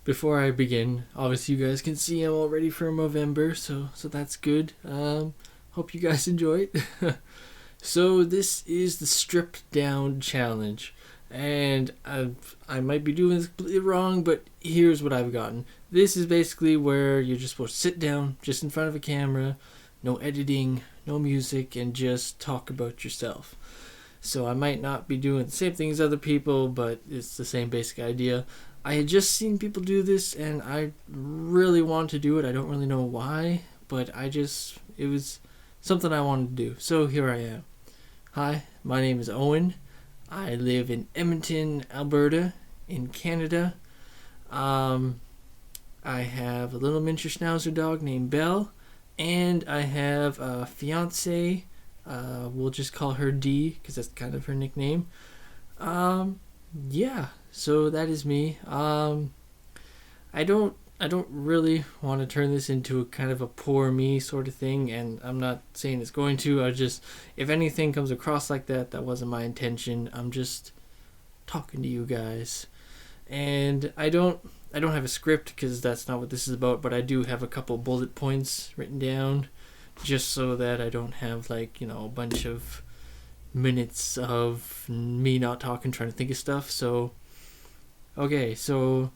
before I begin, obviously you guys can see I'm all ready for November, so that's good. Hope you guys enjoy it. So this is the stripped down challenge, and I might be doing this completely wrong, but here's what I've gotten. This is basically where you're just supposed to sit down, just in front of a camera, no editing, no music, and just talk about yourself. So I might not be doing the same thing as other people, but it's the same basic idea. I had just seen people do this, and I really wanted to do it. I don't really know why, but it was something I wanted to do. So here I am. Hi, my name is Owen. I live in Edmonton, Alberta, in Canada. I have a little miniature schnauzer dog named Belle, and I have a fiance. We'll just call her D because that's kind of her nickname. Yeah, so that is me. I don't really want to turn this into a kind of a poor me sort of thing, and I'm not saying it's going to. If anything comes across like that, that wasn't my intention. I'm just talking to you guys, and I don't have a script because that's not what this is about. But I do have a couple bullet points written down, just so that I don't have a bunch of minutes of me not talking, trying to think of stuff. So, okay, so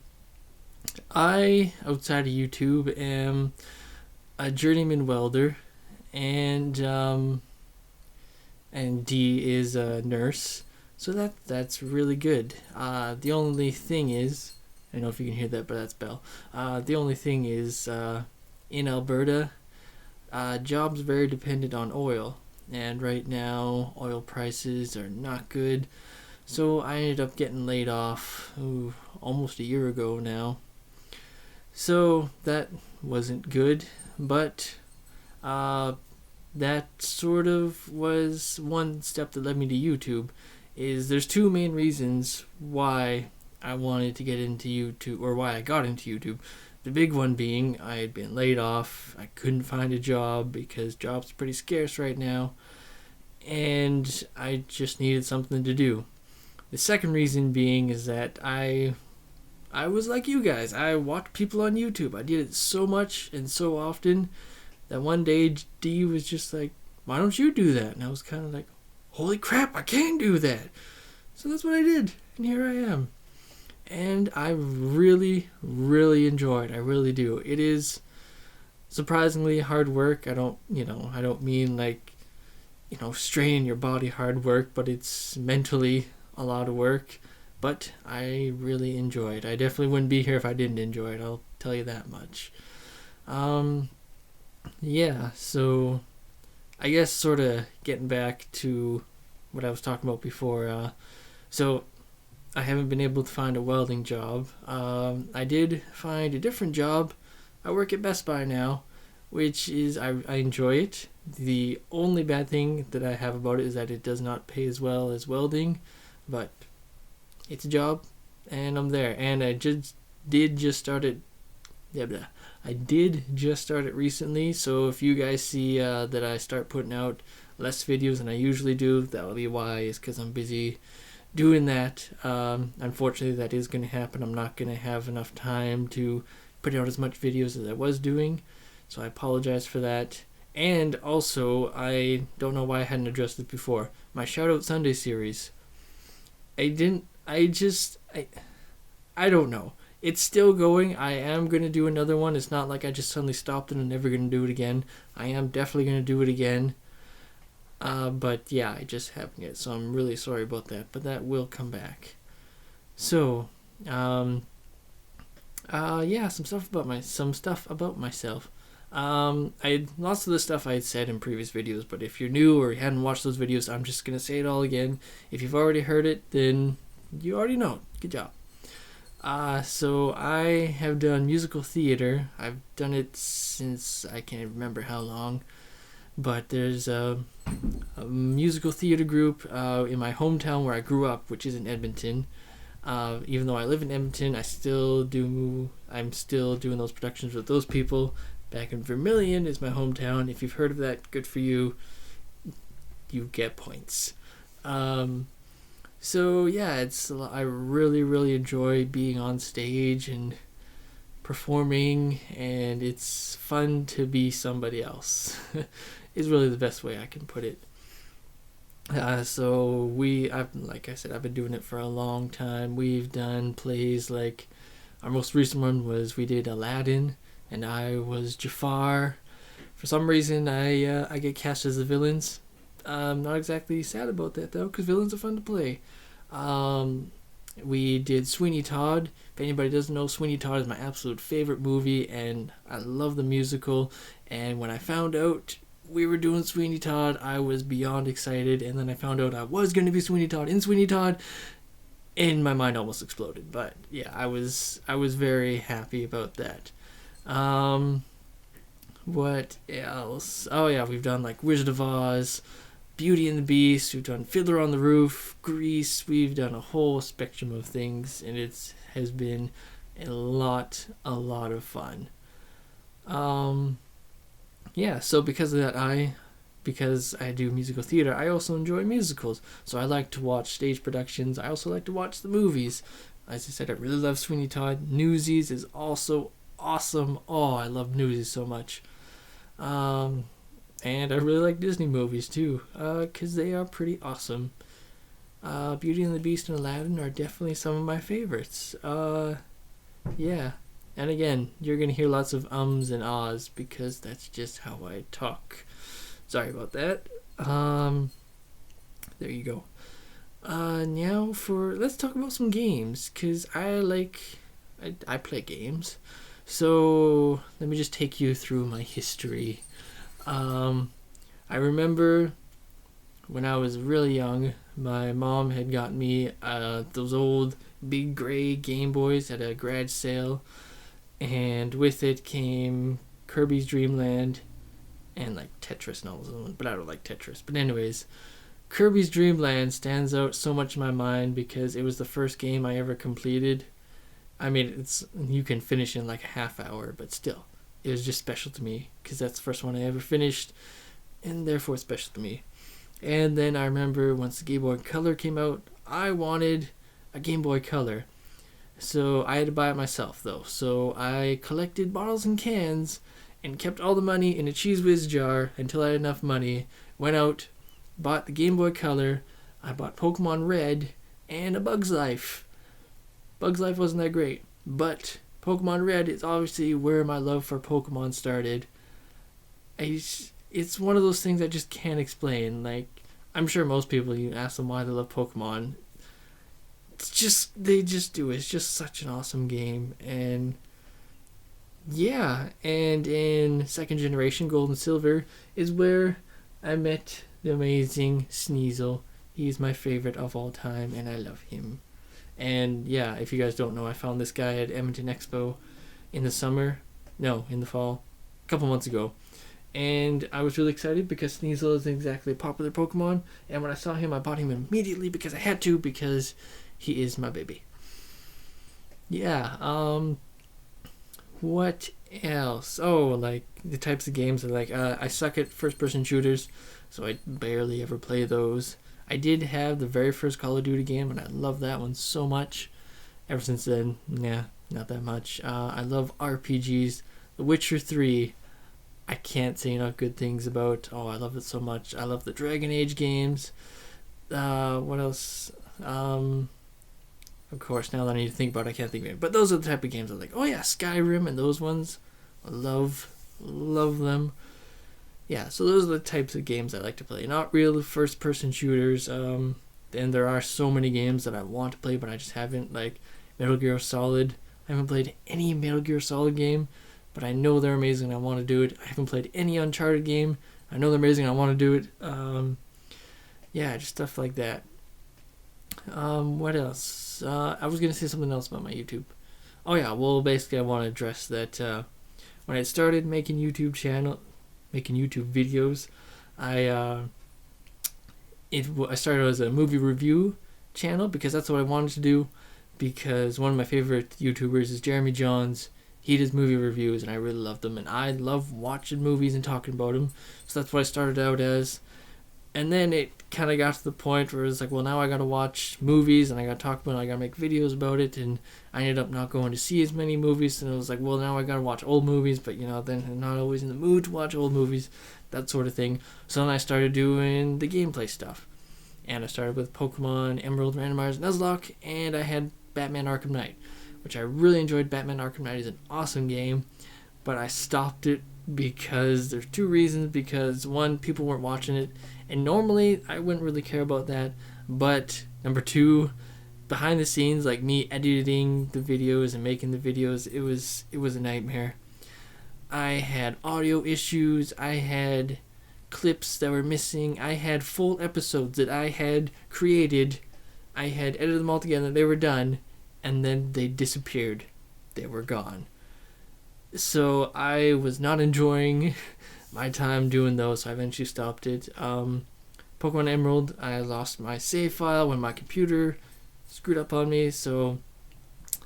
I, outside of YouTube, am a journeyman welder, and D is a nurse. So that's really good. The only thing is, I don't know if you can hear that, but that's Belle. The only thing is, in Alberta, jobs very dependent on oil, and right now oil prices are not good. So I ended up getting laid off almost a year ago now. So that wasn't good, but that sort of was one step that led me to YouTube. There's two main reasons why I wanted to get into YouTube, or why I got into YouTube. The big one being I had been laid off. I couldn't find a job because jobs are pretty scarce right now, and I just needed something to do. The second reason being is that I was like you guys. I watched people on YouTube. I did it so much and so often that one day D was just like, "Why don't you do that?" And I was kind of like, "Holy crap, I can do that!" So that's what I did, and here I am. And I really, really enjoy it. I really do. It is surprisingly hard work. I don't mean straining your body hard work, but it's mentally a lot of work. But I really enjoy it. I definitely wouldn't be here if I didn't enjoy it. I'll tell you that much. Yeah, so I guess sort of getting back to what I was talking about before. So I haven't been able to find a welding job. I did find a different job. I work at Best Buy now, which is, I enjoy it. The only bad thing that I have about it is that it does not pay as well as welding, but it's a job, and I'm there. And I did just start it. I did just start it recently, so if you guys see that I start putting out less videos than I usually do, that'll be why. It's because I'm busy doing that. Unfortunately, that is going to happen. I'm not going to have enough time to put out as much videos as I was doing, so I apologize for that. And also, I don't know why I hadn't addressed this before. My Shoutout Sunday series. I don't know. It's still going. I am going to do another one. It's not like I just suddenly stopped it and never going to do it again. I am definitely going to do it again. But yeah, I just haven't yet, so I'm really sorry about that. But that will come back. So, yeah, some stuff about myself. Lots of the stuff I had said in previous videos, but if you're new or you hadn't watched those videos, I'm just gonna say it all again. If you've already heard it, then you already know it. Good job. So I have done musical theater. I've done it since I can't remember how long, but there's a musical theater group in my hometown where I grew up, which is in Edmonton. Even though I live in Edmonton, I'm still doing those productions with those people. Back in Vermilion is my hometown. If you've heard of that, good for you. You get points. So yeah, I really, really enjoy being on stage and performing, and it's fun to be somebody else. Is really the best way I can put it. Like I said, I've been doing it for a long time. We've done plays like our most recent one was we did Aladdin, and I was Jafar. For some reason, I get cast as the villains. I'm not exactly sad about that though, because villains are fun to play. We did Sweeney Todd. If anybody doesn't know, Sweeney Todd is my absolute favorite movie, and I love the musical. And when I found out we were doing Sweeney Todd, I was beyond excited. And then I found out I was going to be Sweeney Todd in Sweeney Todd, and my mind almost exploded. But yeah, I was very happy about that. What else? Oh yeah, we've done like Wizard of Oz, Beauty and the Beast, we've done Fiddler on the Roof, Grease, we've done a whole spectrum of things, and it has been a lot of fun. Yeah, so because of that, because I do musical theater, I also enjoy musicals. So I like to watch stage productions. I also like to watch the movies. As I said, I really love Sweeney Todd. Newsies is also awesome. Oh, I love Newsies so much. And I really like Disney movies too, because they are pretty awesome. Beauty and the Beast and Aladdin are definitely some of my favorites. Yeah. And again, you're going to hear lots of ums and ahs because that's just how I talk. Sorry about that. There you go. Now let's talk about some games, because I play games. So let me just take you through my history. I remember when I was really young, my mom had got me those old big gray Game Boys at a garage sale, and with it came Kirby's Dream Land and like Tetris and all those, but I don't like Tetris. But anyways, Kirby's Dream Land stands out so much in my mind because it was the first game I ever completed. I mean, you can finish in like a half hour, but still, it was just special to me because that's the first one I ever finished, and therefore it's special to me. And then I remember once the Game Boy Color came out, I wanted a Game Boy Color. So I had to buy it myself though. So I collected bottles and cans and kept all the money in a Cheese Whiz jar until I had enough money. Went out, bought the Game Boy Color. I bought Pokemon Red and a Bug's Life. Bug's Life wasn't that great, but Pokemon Red is obviously where my love for Pokemon started. It's one of those things I just can't explain. Like, I'm sure most people, you ask them why they love Pokemon, they just do. It's just such an awesome game. And yeah, and in second generation Gold and Silver is where I met the amazing Sneasel. He's my favorite of all time, and I love him. And yeah, if you guys don't know, I found this guy at Edmonton Expo in the fall, a couple months ago. And I was really excited because Sneasel isn't exactly a popular Pokemon. And when I saw him, I bought him immediately because I had to, because he is my baby. Yeah, what else? Oh, like the types of games I suck at first-person shooters, so I barely ever play those. I did have the very first Call of Duty game, and I love that one so much. Ever since then, not that much. I love RPGs. The Witcher 3, I can't say enough good things about. Oh, I love it so much. I love the Dragon Age games. What else? Of course, now that I need to think about it, I can't think of it. But those are the type of games I like. Oh yeah, Skyrim and those ones. I love them. Yeah, so those are the types of games I like to play. Not real first-person shooters. And there are so many games that I want to play, but I just haven't. Like Metal Gear Solid. I haven't played any Metal Gear Solid game, but I know they're amazing and I want to do it. I haven't played any Uncharted game. I know they're amazing and I want to do it. Yeah, just stuff like that. What else? I was going to say something else about my YouTube. Oh yeah, well basically I want to address that when I started making YouTube videos, I started as a movie review channel because that's what I wanted to do, because one of my favorite YouTubers is Jeremy Johns. He does movie reviews and I really love them, and I love watching movies and talking about them, so that's what I started out as. And then it kind of got to the point where it was like, well, now I gotta watch movies and I gotta talk about it, I gotta make videos about it, and I ended up not going to see as many movies. And it was like, well, now I gotta watch old movies, but then I'm not always in the mood to watch old movies, that sort of thing. So then I started doing the gameplay stuff, and I started with Pokemon Emerald, Randomizer, Nuzlocke, and I had Batman Arkham Knight, which I really enjoyed. Batman Arkham Knight is an awesome game, but I stopped it because there's two reasons. Because one, people weren't watching it, and normally I wouldn't really care about that, but number two, behind the scenes, like me editing the videos and making the videos, it was a nightmare. I had audio issues, I had clips that were missing, I had full episodes that I had created, I had edited them all together, they were done, and then they disappeared. They were gone. So I was not enjoying my time doing those, so I eventually stopped it. Pokemon Emerald, I lost my save file when my computer screwed up on me, so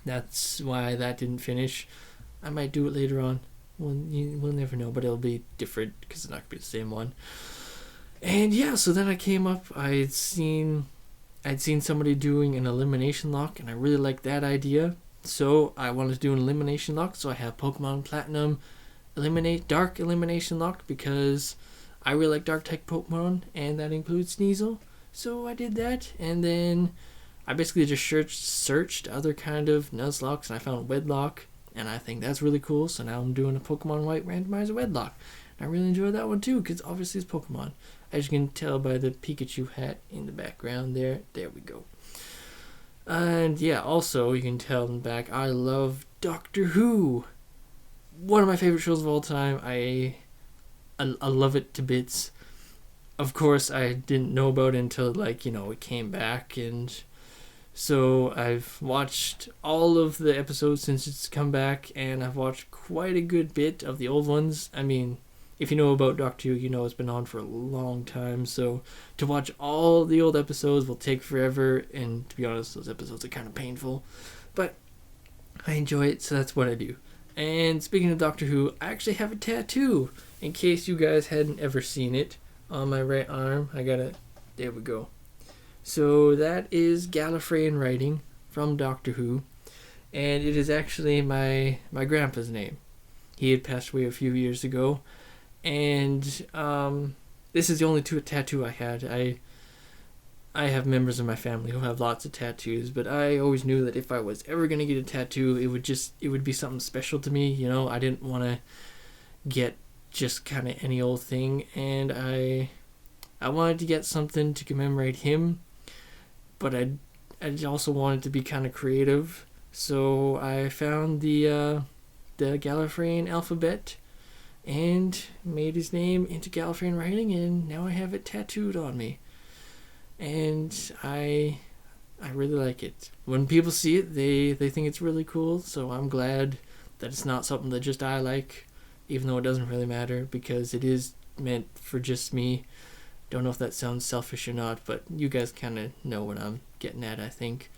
that's why that didn't finish. I might do it later on. We'll never know, but it'll be different because it's not going to be the same one. And yeah, so then I came up, I'd seen somebody doing an elimination lock, and I really liked that idea. So I wanted to do an elimination lock, so I have Pokemon Platinum Dark Elimination Lock, because I really like Dark type Pokemon, and that includes Sneasel. So I did that, and then I basically just searched other kind of Nuzlocks, and I found Wedlock, and I think that's really cool. So now I'm doing a Pokemon White Randomizer Wedlock. And I really enjoy that one too, because obviously it's Pokemon. As you can tell by the Pikachu hat in the background there. There we go. And yeah, also you can tell in the back, I love Doctor Who. One of my favorite shows of all time. I love it to bits. Of course, I didn't know about it until it came back, and so I've watched all of the episodes since it's come back, and I've watched quite a good bit of the old ones. I mean, if you know about Doctor Who, you know it's been on for a long time, so to watch all the old episodes will take forever, and to be honest, those episodes are kind of painful, but I enjoy it, so that's what I do. And speaking of Doctor Who, I actually have a tattoo, in case you guys hadn't ever seen it, on my right arm. There we go. So that is Gallifreyan writing from Doctor Who, and it is actually my grandpa's name. He had passed away a few years ago, and this is the only tattoo I had. I have members of my family who have lots of tattoos, but I always knew that if I was ever going to get a tattoo, it would be something special to me. I didn't want to get just kind of any old thing, and I wanted to get something to commemorate him, but I also wanted to be kind of creative, so I found the Gallifreyan alphabet and made his name into Gallifreyan writing, and now I have it tattooed on me. And I really like it. When people see it, they think it's really cool, so I'm glad that it's not something that just I like, even though it doesn't really matter, because it is meant for just me. Don't know if that sounds selfish or not, but you guys kind of know what I'm getting at, I think.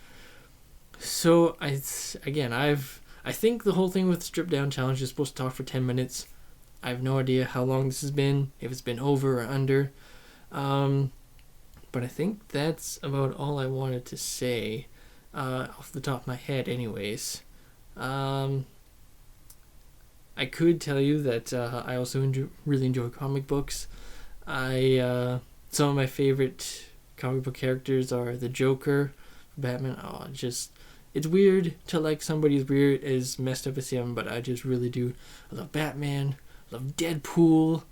So I think the whole thing with the Strip Down Challenge is supposed to talk for 10 minutes. I have no idea how long this has been, if it's been over or under. But I think that's about all I wanted to say, off the top of my head anyways. I could tell you that I also really enjoy comic books. Some of my favorite comic book characters are the Joker, Batman. It's weird to like somebody as weird, as messed up as him, but I just really do. I love Batman, I love Deadpool,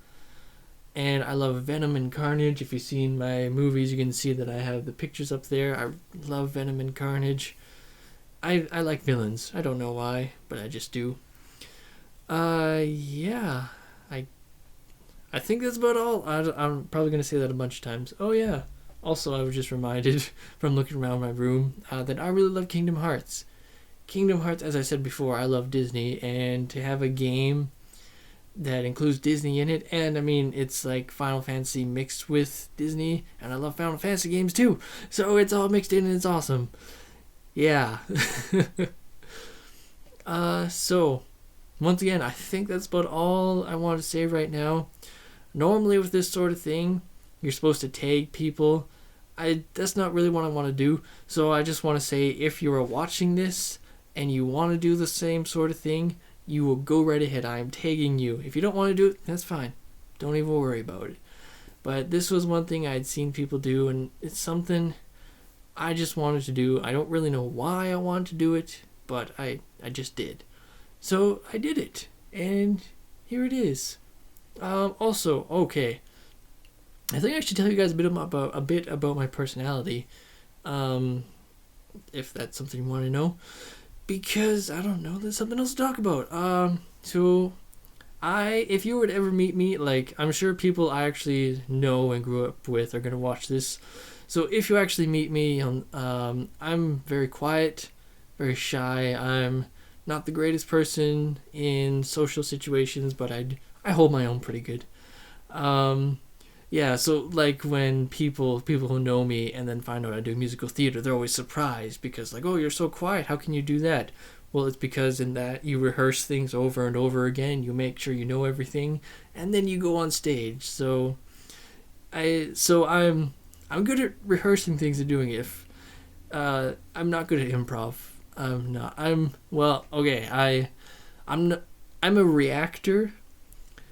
and I love Venom and Carnage. If you've seen my movies, you can see that I have the pictures up there. I love Venom and Carnage. I like villains. I don't know why, but I just do. Yeah. I think that's about all. I'm probably going to say that a bunch of times. Oh, yeah. Also, I was just reminded from looking around my room that I really love Kingdom Hearts. Kingdom Hearts, as I said before, I love Disney, and to have a game that includes Disney in it, and I mean, it's like Final Fantasy mixed with Disney, and I love Final Fantasy games too, so it's all mixed in and it's awesome. Yeah. So, once again, I think that's about all I want to say right now. Normally with this sort of thing, you're supposed to tag people. That's not really what I want to do. So I just want to say, if you are watching this and you want to do the same sort of thing, you will go right ahead. I am tagging you. If you don't want to do it, that's fine. Don't even worry about it. But this was one thing I'd seen people do, and it's something I just wanted to do. I don't really know why I wanted to do it, but I just did. So I did it, and here it is. Also, okay, I think I should tell you guys a bit about my personality, if that's something you want to know, because I don't know, there's something else to talk about. If you were to ever meet me, like, I'm sure people I actually know and grew up with are gonna watch this. So if you actually meet me, I'm very quiet, very shy. I'm not the greatest person in social situations, but I hold my own pretty good. Yeah, so like when people who know me and then find out I do musical theater, they're always surprised because like, oh, you're so quiet. How can you do that? Well, it's because in that you rehearse things over and over again. You make sure you know everything, and then you go on stage. So I'm good at rehearsing things and doing it. If I'm not good at improv. I'm not. I'm a reactor.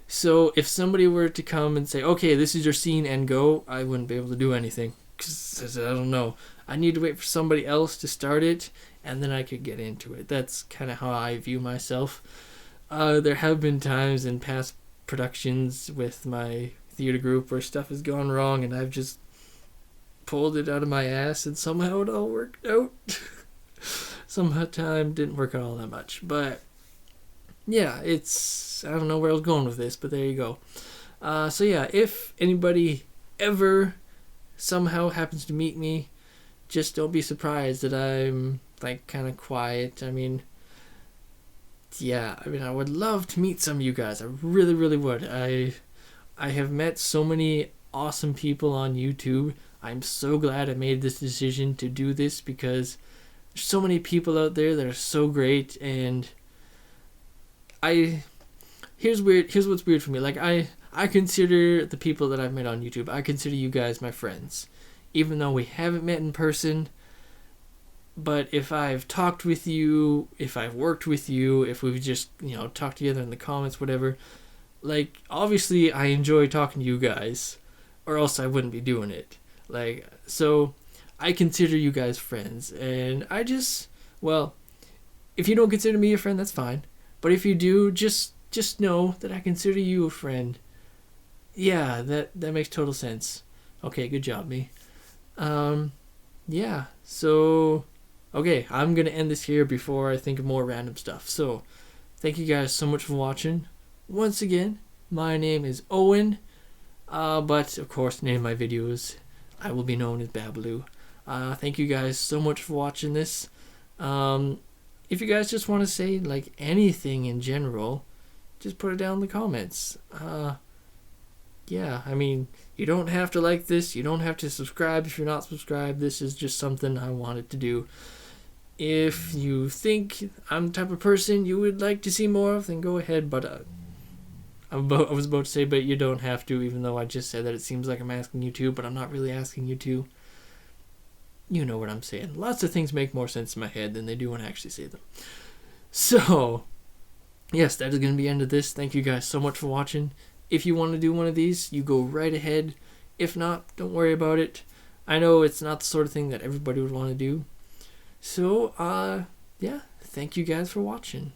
So if somebody were to come and say, okay, this is your scene and go, I wouldn't be able to do anything. Because I don't know. I need to wait for somebody else to start it, and then I could get into it. That's kind of how I view myself. There have been times in past productions with my theater group where stuff has gone wrong, and I've just pulled it out of my ass, and somehow it all worked out. Sometime didn't work out all that much, but yeah, I don't know where I was going with this, but there you go. So yeah, if anybody ever somehow happens to meet me, just don't be surprised that I'm like kind of quiet. I mean, I would love to meet some of you guys. I really, really would. I have met so many awesome people on YouTube. I'm so glad I made this decision to do this because there's so many people out there that are so great, and here's what's weird for me. Like I consider the people that I've met on YouTube, I consider you guys my friends. Even though we haven't met in person, but if I've talked with you, if I've worked with you, if we've just, talked together in the comments, whatever, like, obviously I enjoy talking to you guys, or else I wouldn't be doing it. Like, so I consider you guys friends, and if you don't consider me a friend, that's fine. But if you do, just know that I consider you a friend. Yeah, that makes total sense. Okay, good job, me. Yeah, so, okay, I'm going to end this here before I think of more random stuff. So, thank you guys so much for watching. Once again, my name is Owen, but, of course, the name of my videos, I will be known as Babaloo. Thank you guys so much for watching this. If you guys just want to say, like, anything in general, just put it down in the comments. Yeah, I mean, you don't have to like this. You don't have to subscribe if you're not subscribed. This is just something I wanted to do. If you think I'm the type of person you would like to see more of, then go ahead. But I was about to say, but you don't have to, even though I just said that it seems like I'm asking you to, but I'm not really asking you to. You know what I'm saying. Lots of things make more sense in my head than they do when I actually say them. So, yes, that is going to be the end of this. Thank you guys so much for watching. If you want to do one of these, you go right ahead. If not, don't worry about it. I know it's not the sort of thing that everybody would want to do. So, yeah, thank you guys for watching.